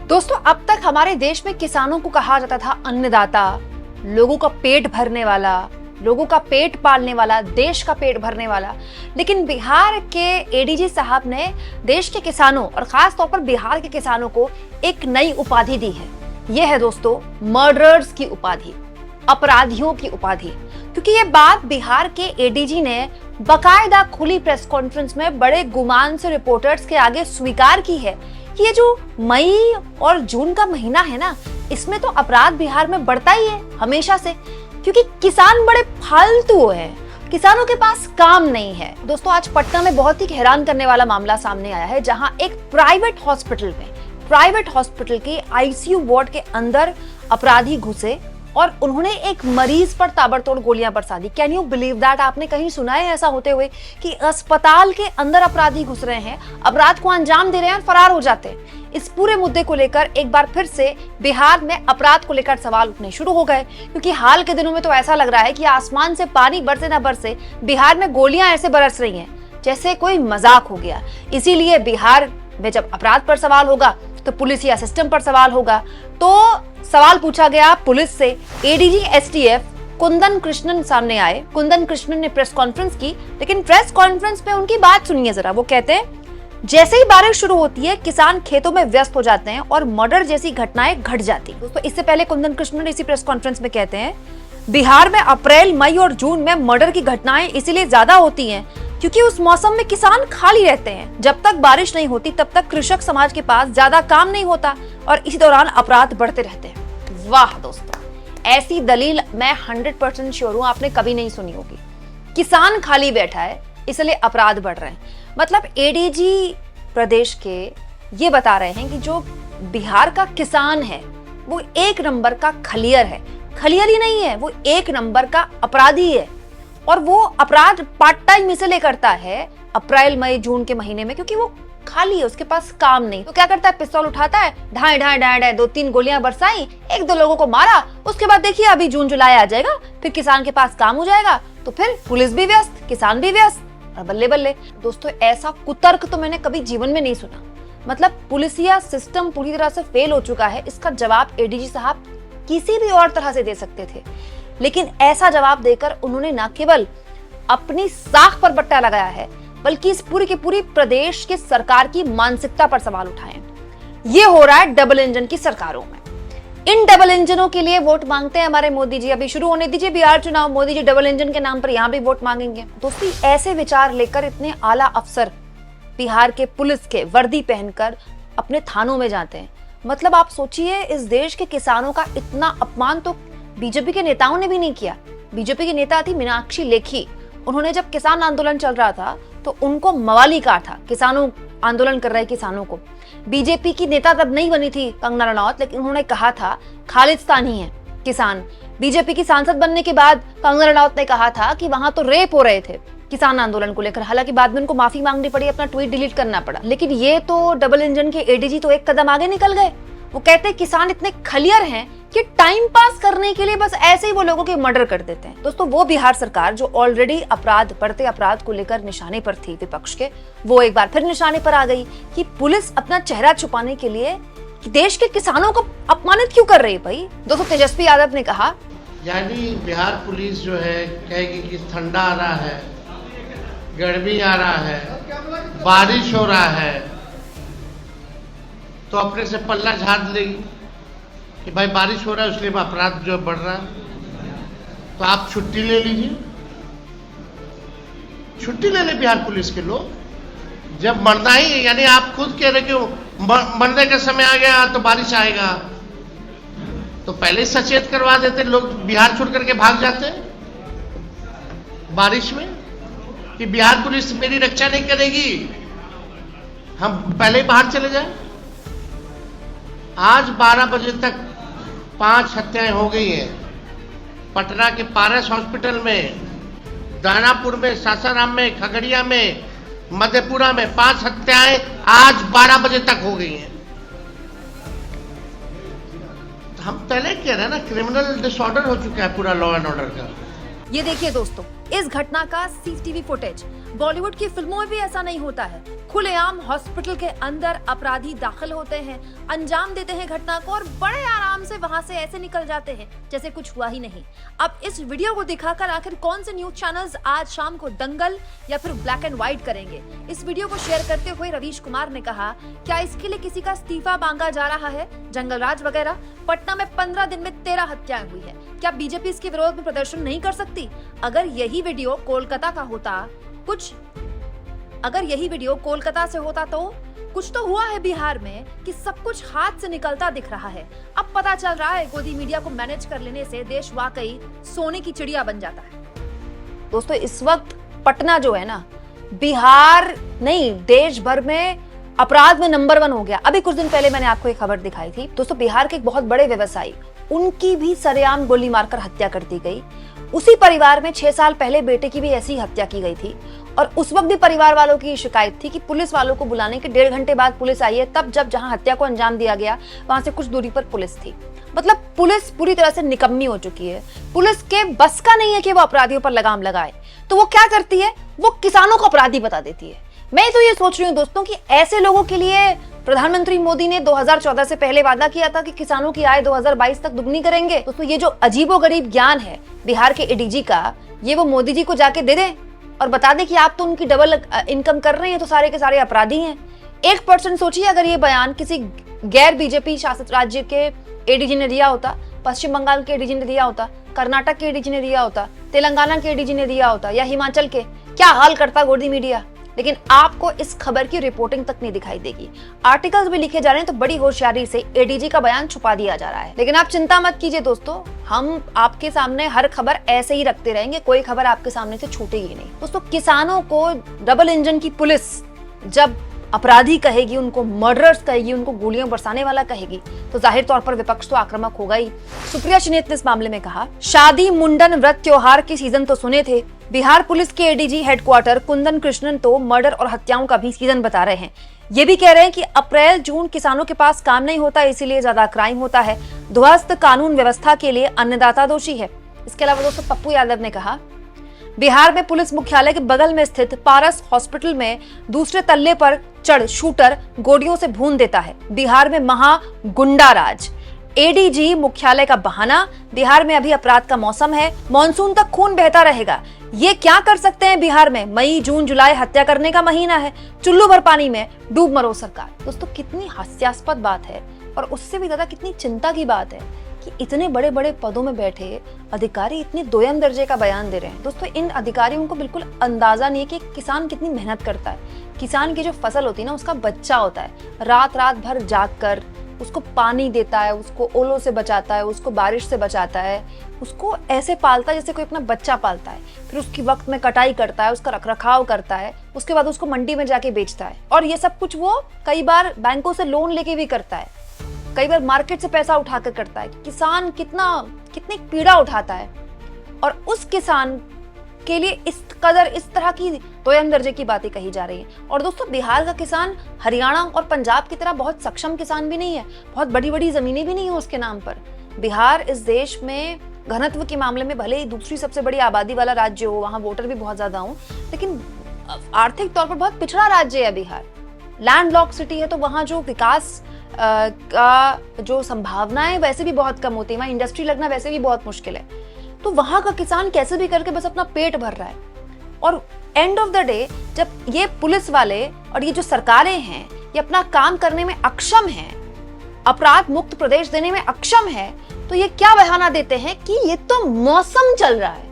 दोस्तों, अब तक हमारे देश में किसानों को कहा जाता था अन्नदाता, लोगों का पेट भरने वाला, लोगों का पेट पालने वाला, देश का पेट भरने वाला। लेकिन बिहार के एडीजी साहब ने देश के किसानों और खास तौर पर बिहार के किसानों को एक नई उपाधि दी है। यह है दोस्तों मर्डरर्स की उपाधि, अपराधियों की उपाधि। क्योंकि ये बात बिहार के एडीजी ने बकायदा खुली प्रेस कॉन्फ्रेंस में बड़े गुमान से रिपोर्टर्स के आगे स्वीकार की है कि ये जो मई और जून का महीना है ना, इसमें तो अपराध बिहार में बढ़ता ही है हमेशा से, क्योंकि किसान बड़े फालतू हैं, किसानों के पास काम नहीं है। दोस्तों, आज पटना में बहुत ही हैरान करने वाला मामला सामने आया है, जहां एक प्राइवेट हॉस्पिटल के आईसीयू वार्ड के अंदर अपराधी घुसे और उन्होंने एक मरीज पर ताबड़तोड़ गोलियां बरसा दी। Can you believe that? आपने कहीं सुना है ऐसा होते हुए कि अस्पताल के अंदर अपराधी घुस रहे हैं, अपराध को अंजाम दे रहे हैं और फरार हो जाते हैं। इस पूरे मुद्दे को लेकर एक बार फिर से बिहार में अपराध को लेकर सवाल उठने शुरू हो गए, क्योंकि हाल के दिनों में तो ऐसा लग रहा है कि आसमान से पानी बरसे न बरसे, बिहार में गोलियां ऐसे बरस रही हैं जैसे कोई मजाक हो गया। इसीलिए बिहार में जब अपराध पर सवाल होगा तो पुलिस या सिस्टम पर सवाल होगा। तो सवाल पूछा गया पुलिस से। एडीजी एसटीएफ कुंदन कृष्णन सामने आए। कुंदन कृष्णन ने प्रेस कॉन्फ्रेंस की, लेकिन प्रेस कॉन्फ्रेंस में उनकी बात सुनिए जरा। वो कहते हैं, जैसे ही बारिश शुरू होती है किसान खेतों में व्यस्त हो जाते हैं और मर्डर जैसी घटनाएं घट जाती। दोस्तों, इससे पहले कुंदन कृष्णन इसी प्रेस कॉन्फ्रेंस में कहते हैं, बिहार में अप्रैल, मई और जून में मर्डर की घटनाएं इसीलिए ज्यादा होती हैं क्योंकि उस मौसम में किसान खाली रहते हैं। जब तक बारिश नहीं होती तब तक कृषक समाज के पास ज्यादा काम नहीं होता और इसी दौरान अपराध बढ़ते रहते हैं। वाह दोस्तों, ऐसी दलील मैं 100% श्योर हूं आपने कभी नहीं सुनी होगी। किसान खाली बैठा है इसलिए अपराध बढ़ रहे हैं। मतलब एडीजी प्रदेश के ये बता रहे हैं कि जो बिहार का किसान है वो एक नंबर का खलियर है। खलियर ही नहीं है, वो एक नंबर का अपराधी है और वो अपराध पार्ट टाइम इसलिए करता है अप्रैल, मई, जून के महीने में क्योंकि वो खाली है, उसके पास काम नहीं। तो क्या करता है? पिस्तौल उठाता है, ढाई ढाई ढाई ढाई 2-3 गोलियां बरसाई, 1-2 लोगों को मारा। उसके बाद देखिए अभी जून जुलाई आ जाएगा, फिर किसान के पास काम हो जाएगा, तो फिर पुलिस भी व्यस्त, किसान भी व्यस्त और बल्ले बल्ले। दोस्तों, ऐसा कुतर्क तो मैंने कभी जीवन में नहीं सुना। मतलब पुलिसिया सिस्टम पूरी तरह से फेल हो चुका है। इसका जवाब एडीजी साहब किसी भी और तरह से दे सकते थे, लेकिन ऐसा जवाब देकर उन्होंने न केवल अपनी साख पर बट्टा लगाया है बल्कि इस पूरी की पूरी प्रदेश की सरकार की मानसिकता पर सवाल उठाए। ये हो रहा है डबल इंजन की सरकारों में। इन डबल इंजनों के लिए वोट मांगते हैं हमारे मोदी जी। अभी शुरू होने दीजिए बिहार चुनाव, मोदी जी डबल इंजन के नाम पर यहां भी वोट मांगेंगे। दोस्तों, ऐसे विचार लेकर इतने आला अफसर बिहार के पुलिस के वर्दी पहनकर अपने थानों में जाते हैं। मतलब आप सोचिए, इस देश के किसानों का इतना अपमान तो बीजेपी के नेताओं ने भी नहीं किया। बीजेपी की नेता थी मीनाक्षी लेखी। उन्होंने जब किसान आंदोलन चल रहा था तो उनको मवाली काटा, किसानों आंदोलन कर रहे किसानों को। बीजेपी की नेता तब नहीं बनी थी कंगना रनौत, लेकिन उन्होंने कहा था खालिस्तानी है किसान। बीजेपी की सांसद बनने के बाद कंगना रनौत ने कहा था कि वहां तो रेप हो रहे थे किसान आंदोलन को लेकर। हालांकि बाद में उनको माफी मांगनी पड़ी, अपना ट्वीट डिलीट करना पड़ा। लेकिन ये तो डबल इंजन के एडीजी तो एक कदम आगे निकल गए। वो कहते हैं किसान इतने खलियर हैं कि टाइम पास करने के लिए बस ऐसे ही वो लोगों के मर्डर कर देते हैं। दोस्तों, वो बिहार सरकार जो ऑलरेडी बढ़ते अपराध को लेकर निशाने पर थी विपक्ष के, वो एक बार फिर निशाने पर आ गई कि पुलिस अपना चेहरा छुपाने के लिए देश के किसानों को अपमानित क्यों कर रही है भाई। दोस्तों, तेजस्वी यादव ने कहा, यानी बिहार पुलिस जो है कहेगी कि ठंडा आ रहा है, गर्मी आ रहा है, बारिश हो रहा है, तो अपने से पल्ला झाड़ लेगी कि भाई बारिश हो रहा है इसलिए अपराध जो बढ़ रहा है, तो आप छुट्टी ले लीजिए। छुट्टी ले ले बिहार पुलिस के लोग। जब मरना ही, यानी आप खुद कह रहे कि मरने का समय आ गया तो बारिश आएगा, तो पहले सचेत करवा देते, लोग बिहार छोड़ करके भाग जाते बारिश में कि बिहार पुलिस मेरी रक्षा नहीं करेगी, हम पहले ही बाहर चले जाए। आज 12 बजे तक 5 हत्याएं हो गई हैं। पटना के पारस हॉस्पिटल में, दानापुर में, सासाराम में, खगड़िया में, मधेपुरा में 5 हत्याएं आज 12 बजे तक हो गई हैं। हम पहले कह रहे हैं ना, क्रिमिनल डिसऑर्डर हो चुका है पूरा लॉ एंड ऑर्डर का। ये देखिए दोस्तों, इस घटना का सीसीटीवी फुटेज बॉलीवुड की फिल्मों में भी ऐसा नहीं होता है। खुलेआम हॉस्पिटल के अंदर अपराधी दाखिल होते हैं, अंजाम देते हैं घटना को और बड़े आराम से वहां से ऐसे निकल जाते हैं जैसे कुछ हुआ ही नहीं। अब इस वीडियो को दिखाकर आखिर कौन से न्यूज चैनल्स आज शाम को दंगल या फिर ब्लैक एंड व्हाइट करेंगे? इस वीडियो को शेयर करते हुए रवीश कुमार ने कहा, क्या इसके लिए किसी का इस्तीफा मांगा जा रहा है? जंगल राज वगैरह। पटना में 15 दिन में 13 हत्याएं हुई है। क्या बीजेपी इसके विरोध में प्रदर्शन नहीं कर सकती? अगर यही वीडियो कोलकाता का होता, अगर यही वीडियो कोलकाता से होता तो कुछ तो हुआ है बिहार में कि सब कुछ हाथ से निकलता दिख रहा है। अब पता चल रहा है गोदी मीडिया को मैनेज कर लेने से देश वाकई सोने की चिड़िया बन जाता है। दोस्तों, इस वक्त पटना जो है ना, बिहार नहीं देश भर में अपराध में नंबर 1 हो गया। अभी कुछ दिन पहले मैंने आपको एक खबर दिखाई थी दोस्तों, बिहार के एक बहुत बड़े व्यवसायी, उनकी भी सरेआम गोली मारकर हत्या कर दी गई। उसी परिवार में 6 साल पहले बेटे की भी ऐसी हत्या की गई थी और उस वक्त भी परिवार वालों की शिकायत थी कि पुलिस वालों को बुलाने के 1.5 घंटे बाद पुलिस आई है, तब जब जहां हत्या को अंजाम दिया गया वहां से कुछ दूरी पर पुलिस थी। मतलब पुलिस पूरी तरह से निकम्मी हो चुकी है। पुलिस के बस का नहीं है कि वो अपराधियों पर लगाम लगाए, तो वो क्या करती है, वो किसानों को अपराधी बता देती है। मैं तो ये सोच रही हूँ दोस्तों कि ऐसे लोगों के लिए प्रधानमंत्री मोदी ने 2014 से पहले वादा किया था कि किसानों की आय 2022 तक दुगनी करेंगे। दोस्तों, ये जो अजीबोगरीब ज्ञान है बिहार के एडीजी का, ये वो मोदी जी को जाके दे दें और बता दें कि आप तो उनकी डबल इनकम कर रहे हैं, तो सारे के सारे अपराधी हैं। 1% सोचिए अगर ये बयान किसी गैर बीजेपी शासित राज्य के एडीजी ने दिया होता, पश्चिम बंगाल के एडीजी ने दिया होता, कर्नाटक के एडीजी ने दिया होता, तेलंगाना के एडीजी ने दिया होता या हिमाचल के, क्या हाल करता गोदी मीडिया। लेकिन आपको इस खबर की रिपोर्टिंग तक नहीं दिखाई देगी। आर्टिकल्स भी लिखे जा रहे हैं तो बड़ी होशियारी से एडीजी का बयान छुपा दिया जा रहा है। लेकिन आप चिंता मत कीजिए दोस्तों, हम आपके सामने हर खबर ऐसे ही रखते रहेंगे, कोई खबर आपके सामने से छूटेगी नहीं। दोस्तों, किसानों को डबल इंजन की पुलिस जब अपराधी कहेगी, उनको मर्डरर्स कहेगी, उनको गोलियां बरसाने वाला कहेगी, तो जाहिर तौर पर विपक्ष तो आक्रामक होगा ही। सुप्रिया चिनेत ने इस मामले में कहा, शादी, मुंडन, व्रत, त्योहार के सीजन तो सुने थे। बिहार पुलिस के एडीजी हेडक्वार्टर कुंदन कृष्णन तो मर्डर और हत्याओं का भी सीजन बता रहे हैं। ये भी कह रहे हैं कि अप्रैल जून किसानों के पास काम नहीं होता, इसीलिए ज्यादा क्राइम होता है। ध्वस्त कानून व्यवस्था के लिए अन्नदाता दोषी है। इसके अलावा दोस्तों, पप्पू यादव ने कहा, बिहार में पुलिस मुख्यालय के बगल में स्थित पारस हॉस्पिटल में दूसरे तल्ले पर चढ़ शूटर गोलियों से भून देता है। बिहार में महा गुंडा राज। एडीजी मुख्यालय का बहाना, बिहार में अभी अपराध का मौसम है, मानसून तक खून बहता रहेगा। ये क्या कर सकते हैं बिहार में, मई जून जुलाई हत्या करने का महीना है, चुल्लू भर पानी में डूब मरो सरकार। दोस्तों, कितनी हास्यास्पद बात है और उससे भी ज्यादा कितनी चिंता की बात है कि इतने बड़े बड़े पदों में बैठे अधिकारी इतने दोयम दर्जे का बयान दे रहे हैं। दोस्तों, इन अधिकारियों को बिल्कुल अंदाजा नहीं है कि किसान कितनी मेहनत करता है। किसान की जो फसल होती है ना, उसका बच्चा होता है, रात रात भर जाग कर उसको पानी देता है, उसको ओलों से बचाता है, उसको बारिश से बचाता है, उसको ऐसे पालता है जैसे कोई अपना बच्चा पालता है। फिर उसकी वक्त में कटाई करता है, उसका रखरखाव करता है, उसके बाद उसको मंडी में जाके बेचता है। और ये सब कुछ वो कई बार बैंकों से लोन लेके भी करता है, कई बार मार्केट से पैसा उठाकर करता है। किसान कितनी पीड़ा उठाता है और उस किसान के लिए इस तरह की दोयम दर्जे की बातें कही जा रही हैं। और दोस्तों, बिहार का किसान हरियाणा और पंजाब की तरह बहुत सक्षम किसान भी नहीं है, बहुत बड़ी बड़ी जमीनें भी नहीं है उसके नाम पर। बिहार इस देश में घनत्व के मामले में भले ही दूसरी सबसे बड़ी आबादी वाला राज्य हो, वहां वोटर भी बहुत ज्यादा हो, लेकिन आर्थिक तौर पर बहुत पिछड़ा राज्य है बिहार। लैंडलॉक सिटी है, तो वहां जो विकास का जो संभावनाएं वैसे भी बहुत कम होती है, वहां इंडस्ट्री लगना वैसे भी बहुत मुश्किल है। तो वहां का किसान कैसे भी करके बस अपना पेट भर रहा है। और एंड ऑफ द डे, जब ये पुलिस वाले और ये जो सरकारें हैं ये अपना काम करने में अक्षम हैं, अपराध मुक्त प्रदेश देने में अक्षम है, तो ये क्या बहाना देते हैं कि ये तो मौसम चल रहा है।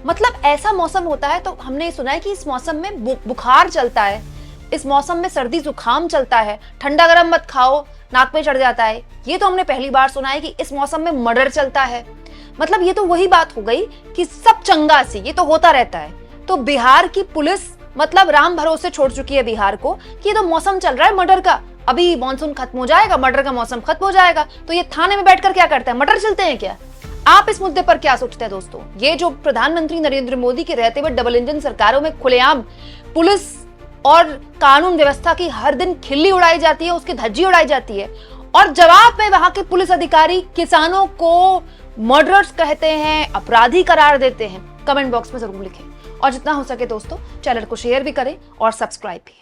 मतलब ऐसा मौसम होता है, तो हमने सुना है कि इस मौसम में बुखार चलता है, इस मौसम में सर्दी जुकाम चलता है, ठंडा गरम मत खाओ नाक में चढ़ जाता है। ये तो हमने पहली बार सुना है कि इस मौसम में मर्डर चलता है। मतलब ये तो वही बात हो गई कि सब चंगा सी, ये तो होता रहता है। तो बिहार की पुलिस मतलब राम भरोसे छोड़ चुकी है बिहार को कि ये तो मौसम चल रहा है मर्डर का, अभी मानसून खत्म हो जाएगा, मर्डर का मौसम खत्म हो जाएगा, तो ये थाने में बैठकर क्या करते हैं, मर्डर चलते हैं क्या? आप इस मुद्दे पर क्या सोचते हैं दोस्तों? ये जो प्रधानमंत्री नरेंद्र मोदी के रहते हुए डबल इंजन सरकारों में खुलेआम पुलिस और कानून व्यवस्था की हर दिन खिल्ली उड़ाई जाती है, उसकी धज्जी उड़ाई जाती है, और जवाब में वहां के पुलिस अधिकारी किसानों को मर्डरर्स कहते हैं, अपराधी करार देते हैं। कमेंट बॉक्स में जरूर लिखें। और जितना हो सके दोस्तों चैनल को शेयर भी करें और सब्सक्राइब भी।